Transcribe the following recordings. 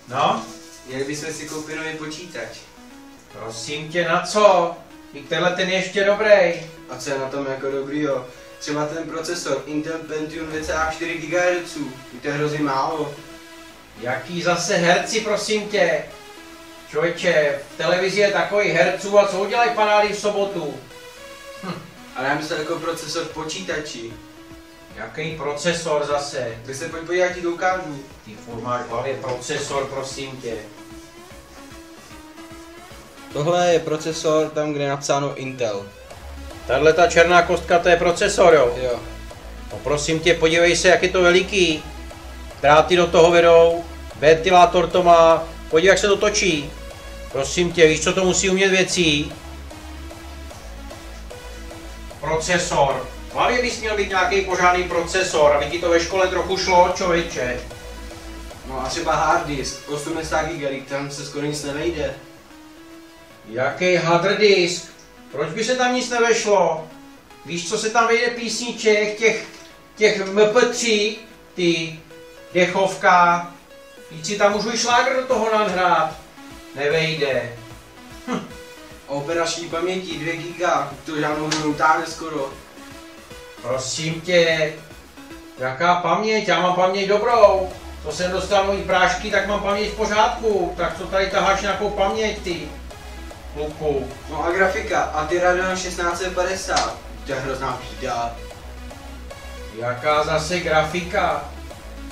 No? Měli bychom si koupit nový počítač. Prosím tě, na co? I tenhle ten je ještě dobrý. A co je na tom jako dobrýho? Třeba ten procesor Intel Pentium 2,4 GHz. To je hrozně málo. Jaký zase herci, prosím tě? Člověče, v televizi je takový herců a co udělají panády v sobotu? Ale já myslel jako procesor v počítači. Jaký procesor zase? Tak se pojď podívat, já ti to ukážu. Ty furt máš v hlavě procesor, prosím tě. Tohle je procesor tam, kde je napsáno Intel. Tahle ta černá kostka, to je procesor, jo? Jo. No prosím tě, podívej se, jak je to veliký. Dráty do toho vedou, ventilátor to má, podívej, jak se to točí. Prosím tě, víš, co to musí umět věcí? Procesor. V hlavě bys měl být nějaký pořádný procesor, aby ti to ve škole trochu šlo, člověče. No a třeba hard disk, 80 GB, tam se skoro nic nevejde. Jaký hard disk? Proč by se tam nic nevešlo? Víš, co se tam vejde písniček, těch MP3, ty dechovka. Víš, si tam můžu i šlágr do toho nahrát. Nevejde. Operační paměti 2 GB, to žádnou neutáhne skoro. Prosím tě, jaká paměť? Já mám paměť dobrou. To jsem dostal nový prášky, tak mám paměť v pořádku. Tak co tady taháš nějakou paměť, ty? Kluku. No a grafika, a ty Radeon 1650, to je hrozná bída. Jaká zase grafika?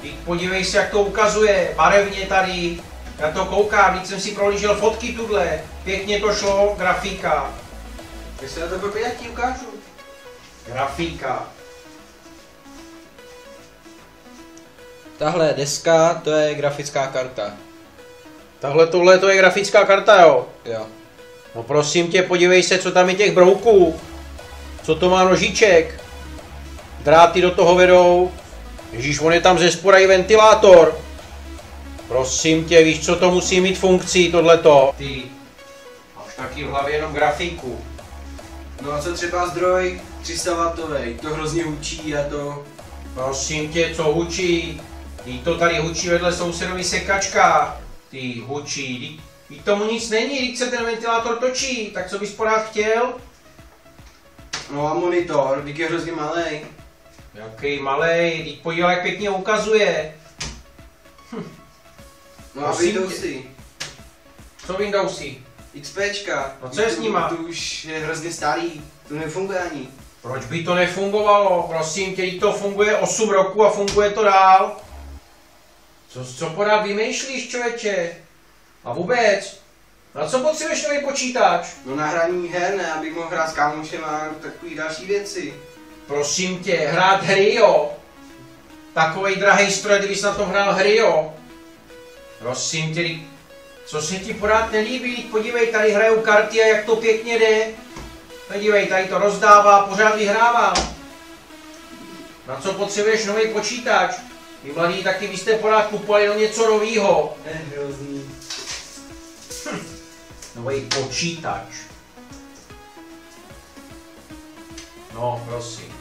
Teď podívej se, jak to ukazuje, barevně tady. Já to koukám, teď jsem si prohlížel fotky tudle. Pěkně to šlo, grafika. Tak se na to podívat, ti ukážu. Grafika. Tahle deska, to je grafická karta. Tohle to je grafická karta, jo? Jo. No prosím tě, podívej se, co tam je těch brouků. Co to má nožiček. Dráty do toho vedou. Ježíš, on je tam ze spora i ventilátor. Prosím tě, víš, co to musí mít funkcí, tohleto. Ty, máš taky v hlavě jenom grafiku. No a co třeba zdroj 300W, to hrozně hučí a to... Prosím tě, co hučí? Ty to tady hučí vedle sousedový sekačka. Ty hučí, ty tomu nic není, když se ten ventilátor točí, tak co bys pořád chtěl? No a monitor, teď je hrozně malej. Jaký malej, teď podívej, jak pěkně ukazuje. No a Prosím Windowsy. Co Windowsy? XPčka. No co je s nima? To už je hrozně starý, to nefunguje ani. Proč by to nefungovalo? Prosím tě, to funguje 8 roku a funguje to dál. Co pořád vymýšlíš, člověče? A vůbec? Na co potřebuješ nový počítač? No na hraní her, ne, abych mohl hrát s kámošem a takový další věci. Prosím tě, hrát hry, jo? Takovej drahej stroj, kdybys na tom hrál hry, jo? Prosím tě, co se ti pořád nelíbí? Podívej, tady hrajou karty a jak to pěkně jde. Podívej, tady to rozdává, pořád vyhrává. Na co potřebuješ nový počítač? Vy mladí taky byste pořád kupovali jenom něco novýho. To je hrozný. Nový počítač. No, prosím.